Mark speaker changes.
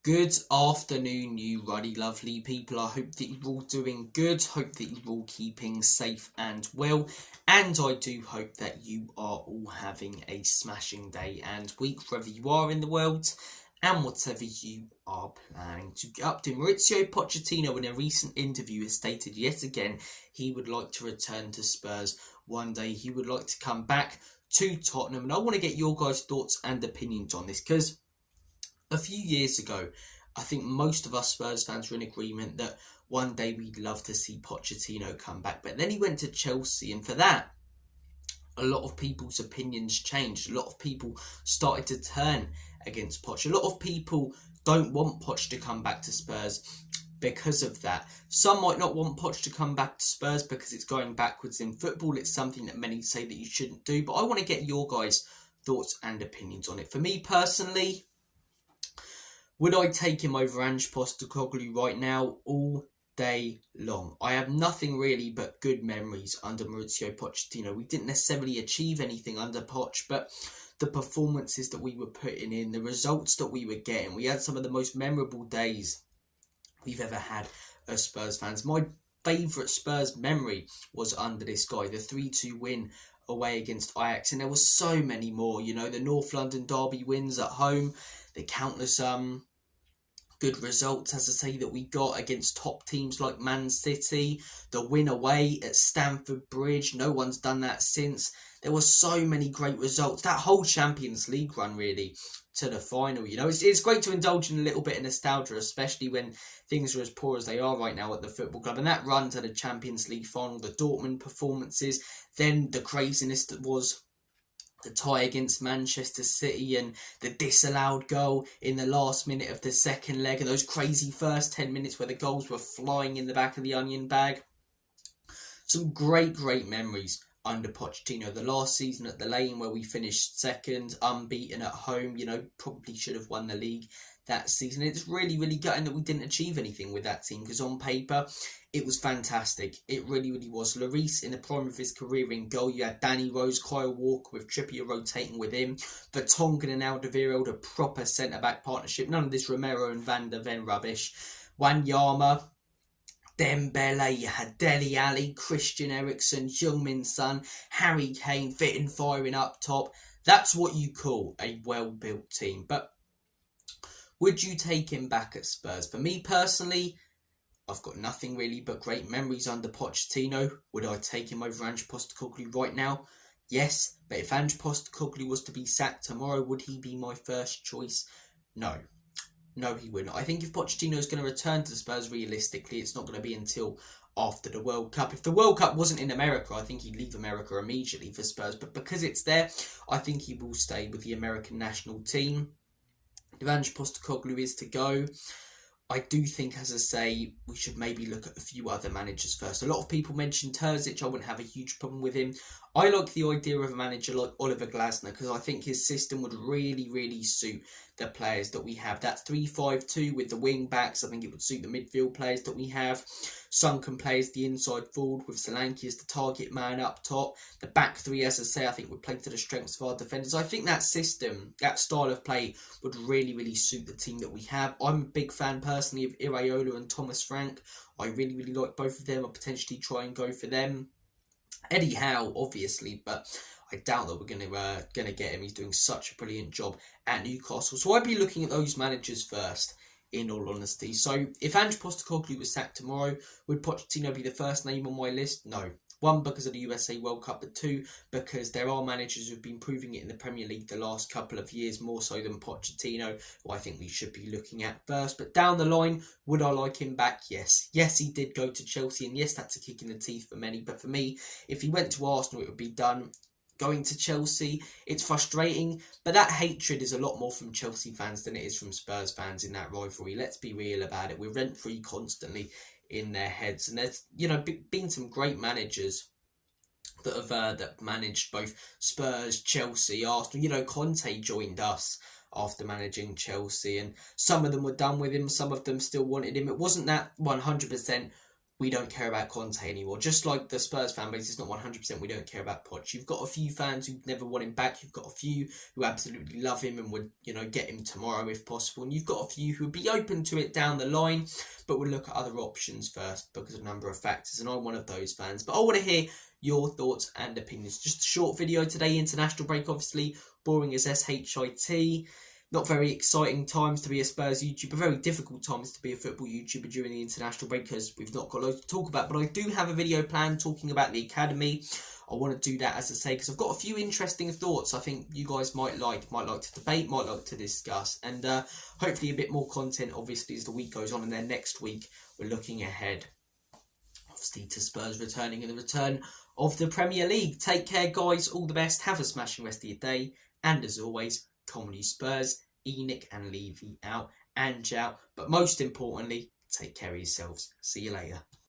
Speaker 1: Good afternoon, you ruddy lovely people. I hope that you're all doing good. Hope that you're all keeping safe and well. And I do hope that you are all having a smashing day and week wherever you are in the world and whatever you are planning to get up to. Mauricio Pochettino, in a recent interview, has stated yet again he would like to return to Spurs one day. He would like to come back to Tottenham. And I want to get your guys' thoughts and opinions on this, because a few years ago, I think most of us Spurs fans were in agreement that one day we'd love to see Pochettino come back. But then he went to Chelsea, and for that, a lot of people's opinions changed. A lot of people started to turn against Poch. A lot of people don't want Poch to come back to Spurs because of that. Some might not want Poch to come back to Spurs because it's going backwards in football. It's something that many say that you shouldn't do. But I want to get your guys' thoughts and opinions on it. For me personally, would I take him over Ange Postecoglou right now? All day long. I have nothing really but good memories under Mauricio Pochettino. We didn't necessarily achieve anything under Poch, but the performances that we were putting in, the results that we were getting, we had some of the most memorable days we've ever had as Spurs fans. My favourite Spurs memory was under this guy, the 3-2 win away against Ajax, and there was so many more. You know, the North London derby wins at home, the countless good results, as I say, that we got against top teams like Man City, the win away at Stamford Bridge. No one's done that since. There were so many great results. That whole Champions League run, really, to the final. You know, it's great to indulge in a little bit of nostalgia, especially when things are as poor as they are right now at the football club. And that run to the Champions League final, the Dortmund performances, then the craziness that was the tie against Manchester City and the disallowed goal in the last minute of the second leg, and those crazy first 10 minutes where the goals were flying in the back of the onion bag. Some great memories under Pochettino. The last season at the Lane, where we finished second, unbeaten at home, you know, probably should have won the league that season. It's really gutting that we didn't achieve anything with that team, because on paper it was fantastic. It really was. Lloris in the prime of his career in goal. You had Danny Rose, Kyle Walker with Trippier rotating with him. Vertonghen and Alderweireld, a proper centre-back partnership. None of this Romero and Van der Ven rubbish. Wanyama, Dembele, you had Dele Alli, Christian Eriksen, Heung-min Son, Harry Kane, fit and firing up top. That's what you call a well-built team. But would you take him back at Spurs? For me personally, I've got nothing really but great memories under Pochettino. Would I take him over Ange Postecoglou right now? Yes, but if Ange Postecoglou was to be sacked tomorrow, would he be my first choice? No. No, he wouldn't. I think if Pochettino is going to return to Spurs, realistically, it's not going to be until after the World Cup. If the World Cup wasn't in America, I think he'd leave America immediately for Spurs. But because it's there, I think he will stay with the American national team. If Ange Postecoglou is to go, I do think, as I say, we should maybe look at a few other managers first. A lot of people mentioned Terzic. I wouldn't have a huge problem with him. I like the idea of a manager like Oliver Glasner, because I think his system would really suit the players that we have. That 3-5-2 with the wing backs, I think it would suit the midfield players that we have. Son can play as the inside forward with Solanke as the target man up top. The back three, as I say, I think would play to the strengths of our defenders. I think that system, that style of play would really suit the team that we have. I'm a big fan personally of Iraola and Thomas Frank. I really like both of them. I'll potentially try and go for them. Eddie Howe, obviously, but I doubt that we're gonna get him. He's doing such a brilliant job at Newcastle. So I'd be looking at those managers first, in all honesty. So if Ange Postecoglou was sacked tomorrow, would Pochettino be the first name on my list? No. One, because of the USA World Cup, but two, because there are managers who've been proving it in the Premier League the last couple of years, more so than Pochettino, who I think we should be looking at first. But down the line, would I like him back? Yes. Yes, he did go to Chelsea, and yes, that's a kick in the teeth for many. But for me, if he went to Arsenal, it would be done. Going to Chelsea, it's frustrating, but that hatred is a lot more from Chelsea fans than it is from Spurs fans in that rivalry. Let's be real about it. We're rent-free constantly in their heads, and there's, you know, been some great managers that have that managed both Spurs, Chelsea, Arsenal. You know, Conte joined us after managing Chelsea, and some of them were done with him, some of them still wanted him. It wasn't that 100% we don't care about Conte anymore. Just like the Spurs fan base is not 100%, we don't care about Poch. You've got a few fans who never want him back. You've got a few who absolutely love him and would, get him tomorrow if possible. And you've got a few who would be open to it down the line, but would look at other options first because of a number of factors. And I'm one of those fans. But I want to hear your thoughts and opinions. Just a short video today, international break, obviously. Boring as SHIT. Not very exciting times to be a Spurs YouTuber, very difficult times to be a football YouTuber during the international break because we've not got loads to talk about. But I do have a video planned talking about the academy. I want to do that, as I say, because I've got a few interesting thoughts I think you guys might like to debate, might like to discuss. And hopefully a bit more content, obviously, as the week goes on. And then next week, we're looking ahead, obviously, to Spurs returning and the return of the Premier League. Take care, guys. All the best. Have a smashing rest of your day. And as always, Comedy Spurs, Enoch and Levy out and out. But most importantly, take care of yourselves. See you later.